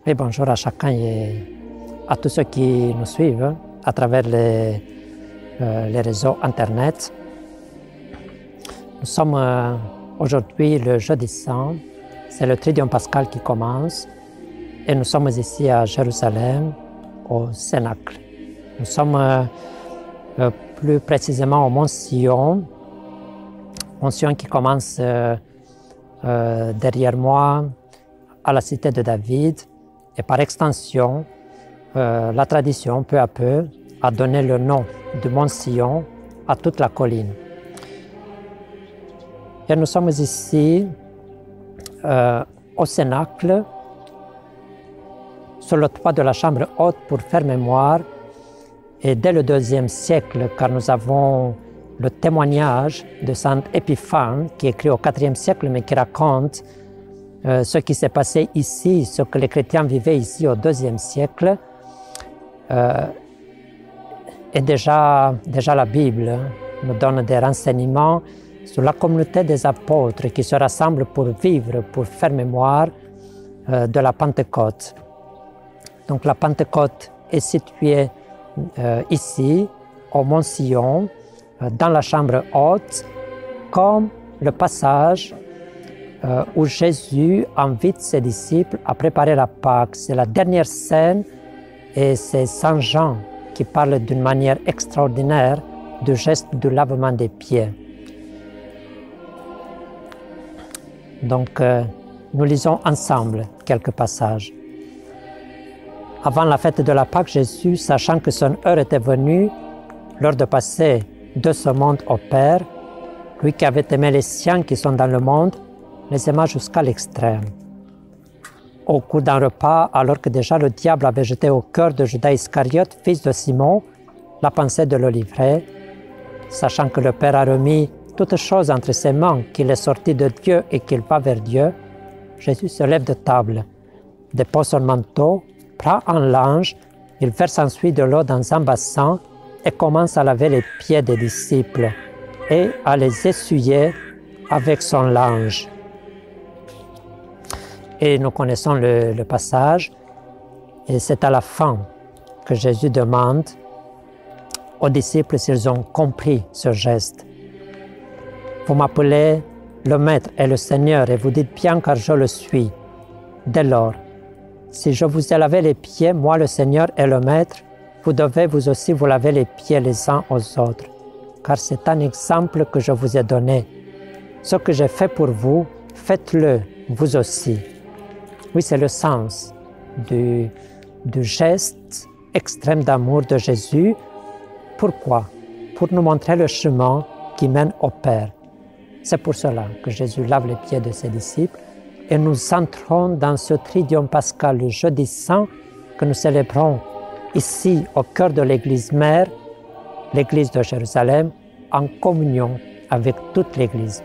Oui, bonjour à chacun et à tous ceux qui nous suivent à travers les réseaux Internet. Nous sommes aujourd'hui le jeudi saint, c'est le Triduum pascal qui commence et nous sommes ici à Jérusalem, au Cénacle. Nous sommes plus précisément au Mont Sion qui commence derrière moi à la cité de David. Et par extension, la tradition, peu à peu, a donné le nom de Mont Sion à toute la colline. Et nous sommes ici au Cénacle, sur le toit de la chambre haute pour faire mémoire. Et dès le IIe siècle, car nous avons le témoignage de Saint Épiphane, qui est écrit au IVe siècle, mais qui raconte ce qui s'est passé ici, ce que les chrétiens vivaient ici au IIe siècle. Et déjà la Bible nous donne des renseignements sur la communauté des apôtres qui se rassemblent pour vivre, pour faire mémoire de la Pentecôte. Donc la Pentecôte est située ici, au Mont Sion, dans la chambre haute, comme le passage où Jésus invite ses disciples à préparer la Pâque. C'est la dernière scène et c'est Saint Jean qui parle d'une manière extraordinaire du geste du lavement des pieds. Donc, nous lisons ensemble quelques passages. Avant la fête de la Pâque, Jésus, sachant que son heure était venue, l'heure de passer de ce monde au Père, lui qui avait aimé les siens qui sont dans le monde, les aima jusqu'à l'extrême. Au cours d'un repas, alors que déjà le diable avait jeté au cœur de Judas Iscariote, fils de Simon, la pensée de le livrer, sachant que le Père a remis toutes choses entre ses mains, qu'il est sorti de Dieu et qu'il va vers Dieu, Jésus se lève de table, dépose son manteau, prend un linge, il verse ensuite de l'eau dans un bassin et commence à laver les pieds des disciples et à les essuyer avec son linge. Et nous connaissons le passage, et c'est à la fin que Jésus demande aux disciples s'ils ont compris ce geste. Vous m'appelez le Maître et le Seigneur, et vous dites bien car je le suis. Dès lors, si je vous ai lavé les pieds, moi le Seigneur et le Maître, vous devez vous aussi vous laver les pieds les uns aux autres, car c'est un exemple que je vous ai donné. Ce que j'ai fait pour vous, faites-le vous aussi. Oui, c'est le sens du geste extrême d'amour de Jésus. Pourquoi? Pour nous montrer le chemin qui mène au Père. C'est pour cela que Jésus lave les pieds de ses disciples et nous entrons dans ce Triduum pascal, le jeudi saint, que nous célébrons ici au cœur de l'Église mère, l'Église de Jérusalem, en communion avec toute l'Église.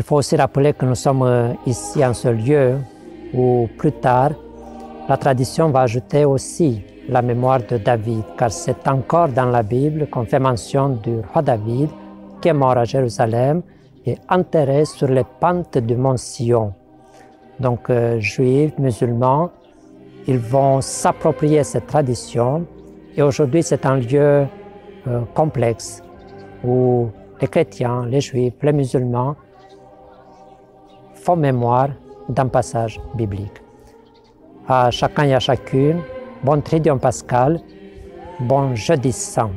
faut aussi rappeler que nous sommes ici en ce lieu où plus tard, la tradition va ajouter aussi la mémoire de David, car c'est encore dans la Bible qu'on fait mention du roi David qui est mort à Jérusalem et enterré sur les pentes du mont Sion. Donc, juifs, musulmans, ils vont s'approprier cette tradition et aujourd'hui c'est un lieu complexe où les chrétiens, les juifs, les musulmans font mémoire d'un passage biblique. À chacun et à chacune, bon Triduum pascal, bon Jeudi saint.